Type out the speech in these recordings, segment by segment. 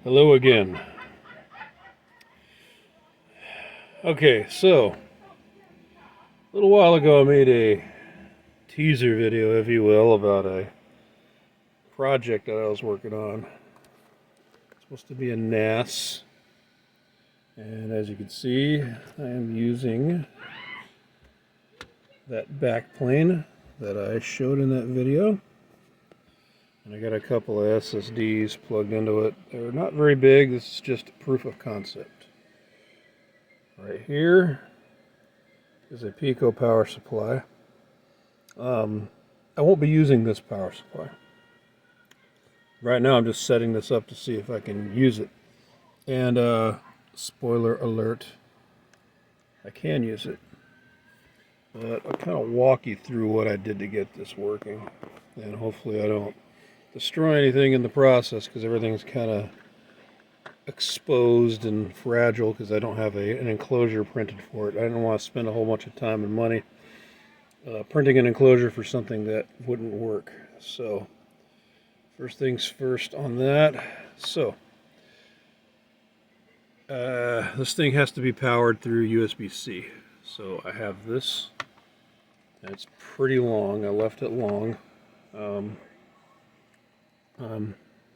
Hello again. Okay, so a little while ago I made a teaser video, if you will, about a project that I was working on. It's supposed to be a NAS, and as you can see, I am using that backplane that I showed in that video. And I got a couple of SSDs plugged into it. They're not very big, this is just proof of concept. Right here is a pico power supply. I won't be using this power supply. Right now I'm just setting this up to see if I can use it. And spoiler alert, I can use it. But I'll kind of walk you through what I did to get this working. And hopefully I don't destroy anything in the process, because everything's kind of exposed and fragile because I don't have an enclosure printed for it. I didn't want to spend a whole bunch of time and money printing an enclosure for something that wouldn't work. So first things first on that. So this thing has to be powered through USB-C. So I have this. It's pretty long. I left it long.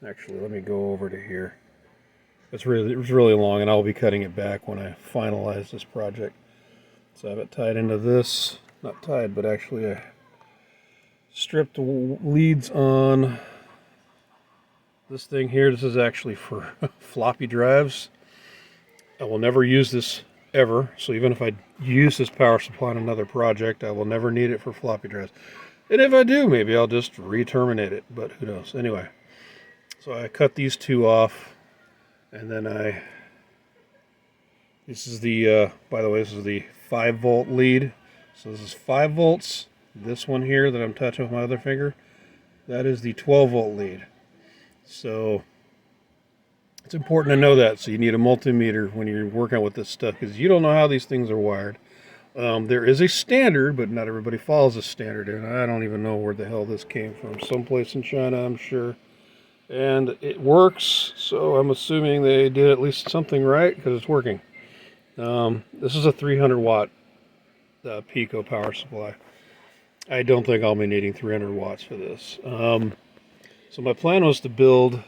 Actually, let me go over to here. It was really long, and I'll be cutting it back when I finalize this project. So I have it tied into this. Not tied, but actually I stripped the leads on this thing here. This is actually for floppy drives. I will never use this ever, so even if I use this power supply on another project, I will never need it for floppy drives. And if I do, maybe I'll just re-terminate it, but who knows. Anyway, so I cut these two off, and then this is the, by the way, this is the 5-volt lead. So this is 5 volts. This one here that I'm touching with my other finger, that is the 12-volt lead. So it's important to know that. So you need a multimeter when you're working with this stuff, because you don't know how these things are wired. There is a standard, but not everybody follows a standard, and I don't even know where the hell this came from. Someplace in China, I'm sure. And it works, so I'm assuming they did at least something right, because it's working. This is a 300 watt pico power supply. I don't think I'll be needing 300 watts for this. So my plan was to build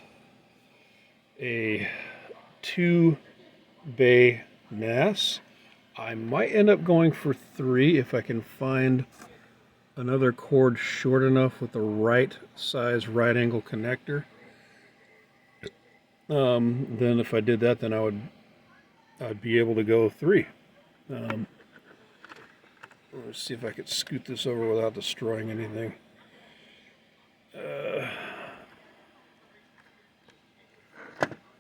a 2-bay NAS. I might end up going for 3 if I can find another cord short enough with the right size, right angle connector. Then if I did that, then I'd be able to go 3. Let's see if I could scoot this over without destroying anything.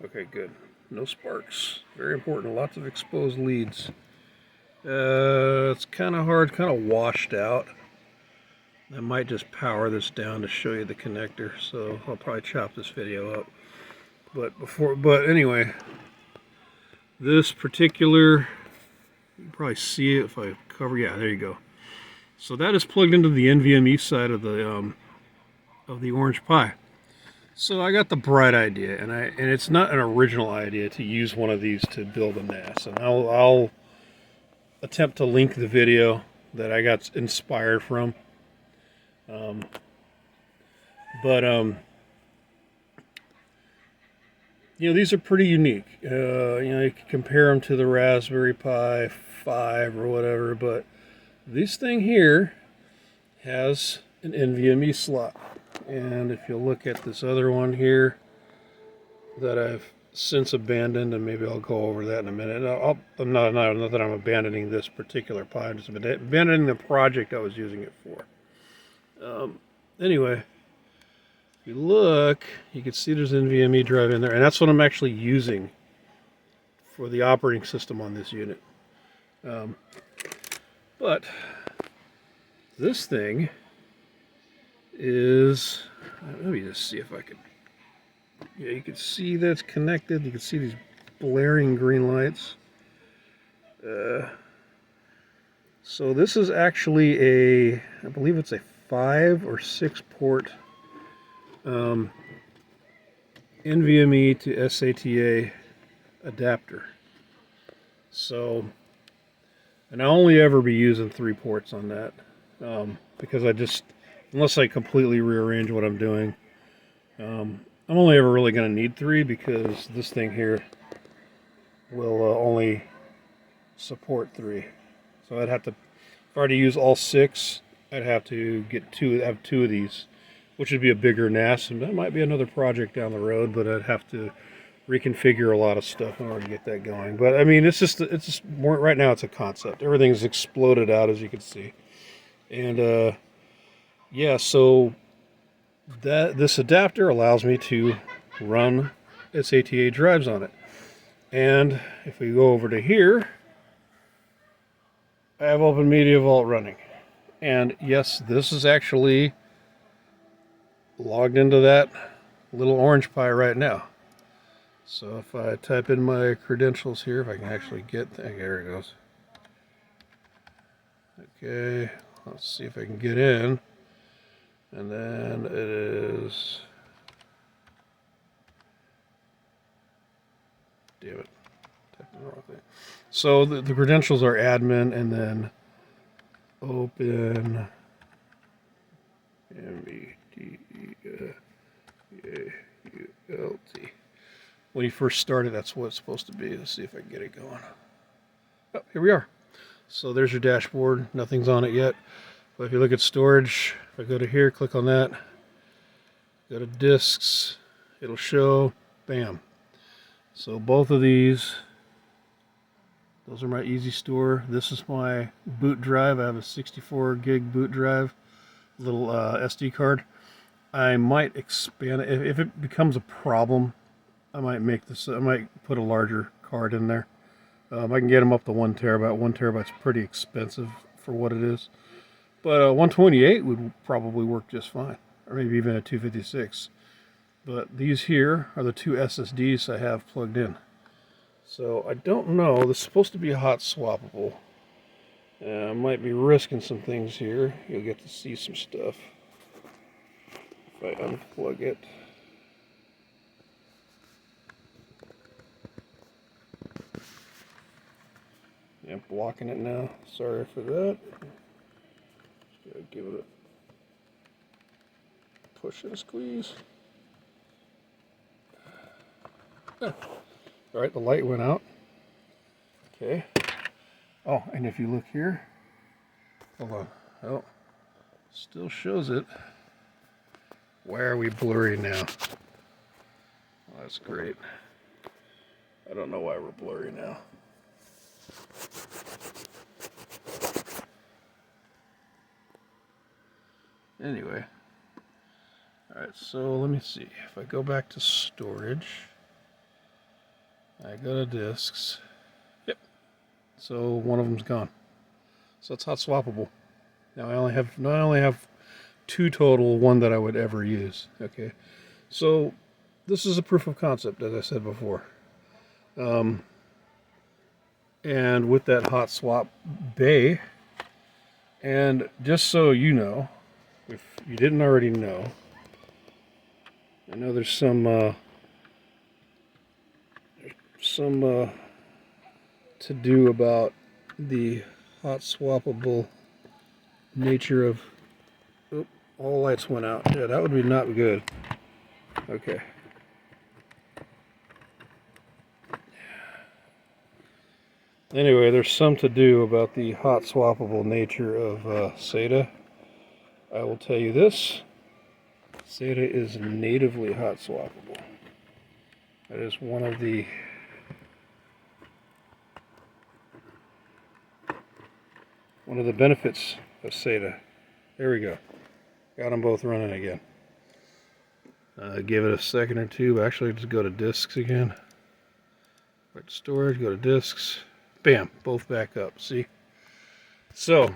Okay, good. No sparks. Very important. Lots of exposed leads. It's kind of hard, kind of washed out. I might just power this down to show you the connector, so I'll probably chop this video up. But anyway, this particular, you can probably see it if I cover. Yeah, there you go. So that is plugged into the NVMe side of the Orange Pi. So I got the bright idea, and it's not an original idea to use one of these to build a NAS, and I'll attempt to link the video that I got inspired from. You know, these are pretty unique. You know, you can compare them to the Raspberry Pi 5 or whatever, but this thing here has an NVMe slot. And if you look at this other one here that I've since abandoned, and maybe I'll go over that in a minute. Not that I'm abandoning this particular Pi, I'm just abandoning the project I was using it for. Anyway, if you look, you can see there's an NVMe drive in there, and that's what I'm actually using for the operating system on this unit. But this thing is, let me just see if I can, yeah, you can see that it's connected. You can see these blaring green lights. So this is actually I believe it's a 5 or 6 port NVMe to SATA adapter. So, and I'll only ever be using 3 ports on that, because unless I completely rearrange what I'm doing, I'm only ever really going to need 3, because this thing here will only support 3. So I'd have to, if I were to use all 6, I'd have to have 2 of these, which would be a bigger NAS, and that might be another project down the road, but I'd have to reconfigure a lot of stuff in order to get that going. But I mean, it's just more, right now it's a concept. Everything's exploded out, as you can see. And yeah, so this adapter allows me to run SATA drives on it. And if we go over to here, I have Open Media Vault running. And yes, this is actually logged into that little orange pie right now. So if I type in my credentials here, if I can actually get, there it goes. Okay, let's see if I can get in. And then it is, damn it, typed in the wrong thing. So the credentials are admin and then open MEDEAULT. When you first start it, that's what it's supposed to be. Let's see if I can get it going. Oh, here we are. So there's your dashboard. Nothing's on it yet. But if you look at storage, if I go to here, click on that, go to disks, it'll show, bam. So both of these, those are my easy store. This is my boot drive. I have a 64 gig boot drive, little SD card. I might expand it. If it becomes a problem, I might put a larger card in there. I can get them up to 1 terabyte. 1 terabyte's pretty expensive for what it is. But 128 would probably work just fine, or maybe even a 256. But these here are the 2 SSDs I have plugged in. So I don't know. This is supposed to be hot swappable. I might be risking some things here. You'll get to see some stuff if I unplug it. I'm blocking it now. Sorry for that. Just gotta give it a push and squeeze. All right, the light went out. Okay. Oh, and if you look here, hold on. Oh, still shows it. Why are we blurry now? Oh, that's great. I don't know why we're blurry now. Anyway. Alright, so let me see. If I go back to storage, I go to disks. Yep. So one of them's gone. So it's hot swappable. Now I only have 2 total, 1 that I would ever use. Okay. So this is a proof of concept, as I said before. And with that hot swap bay, and just so you know, if you didn't already know, I know there's some to do about the hot swappable nature of. Oh, all lights went out. Yeah, that would be not good. Okay. Anyway, there's some to do about the hot swappable nature of SATA. I will tell you this. SATA is natively hot swappable. That is one of the benefits of SATA. There we go. Got them both running again. Give it a second or two, but actually just go to disks again. Go to storage, go to disks. Bam, both back up. See? So,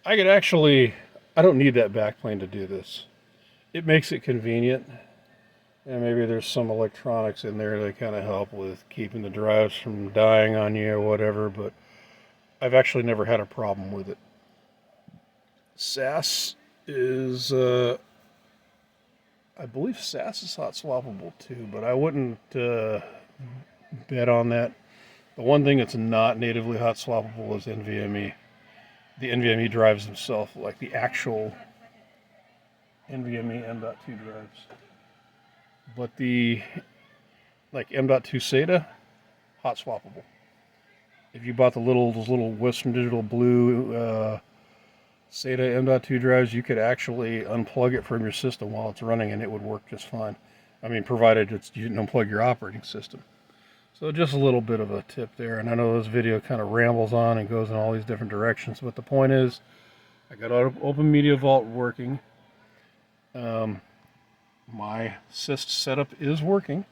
I don't need that backplane to do this. It makes it convenient. And maybe there's some electronics in there that kind of help with keeping the drives from dying on you or whatever, but I've actually never had a problem with it. SAS is I believe SAS is hot swappable too, but I wouldn't bet on that. The one thing that's not natively hot swappable is NVMe. The NVMe drives themselves, like the actual NVMe M.2 drives. But the like M.2 SATA, hot swappable. If you bought those little Western Digital blue SATA M.2 drives, you could actually unplug it from your system while it's running, and it would work just fine. I mean, provided you didn't unplug your operating system. So just a little bit of a tip there. And I know this video kind of rambles on and goes in all these different directions, but the point is, I got Open Media Vault working. My SYST setup is working.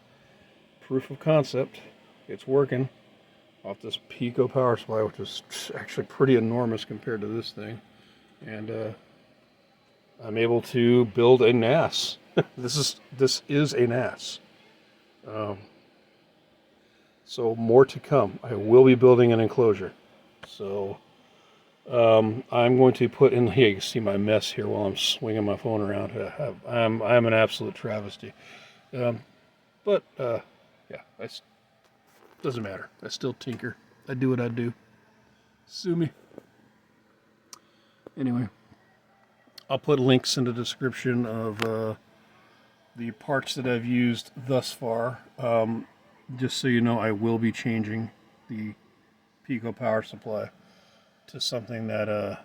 Proof of concept, it's working off this Pico power supply, which is actually pretty enormous compared to this thing. And I'm able to build a NAS. This is a NAS. So more to come. I will be building an enclosure. So I'm going to put in. Here you can see my mess here while I'm swinging my phone around. I'm an absolute travesty. But yeah, doesn't matter. I still tinker. I do what I do. Sue me. Anyway, I'll put links in the description of the parts that I've used thus far. Just so you know, I will be changing the Pico power supply to something that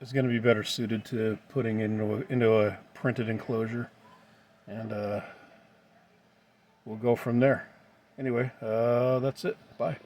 is going to be better suited to putting into a printed enclosure, and we'll go from there. Anyway, that's it. Bye.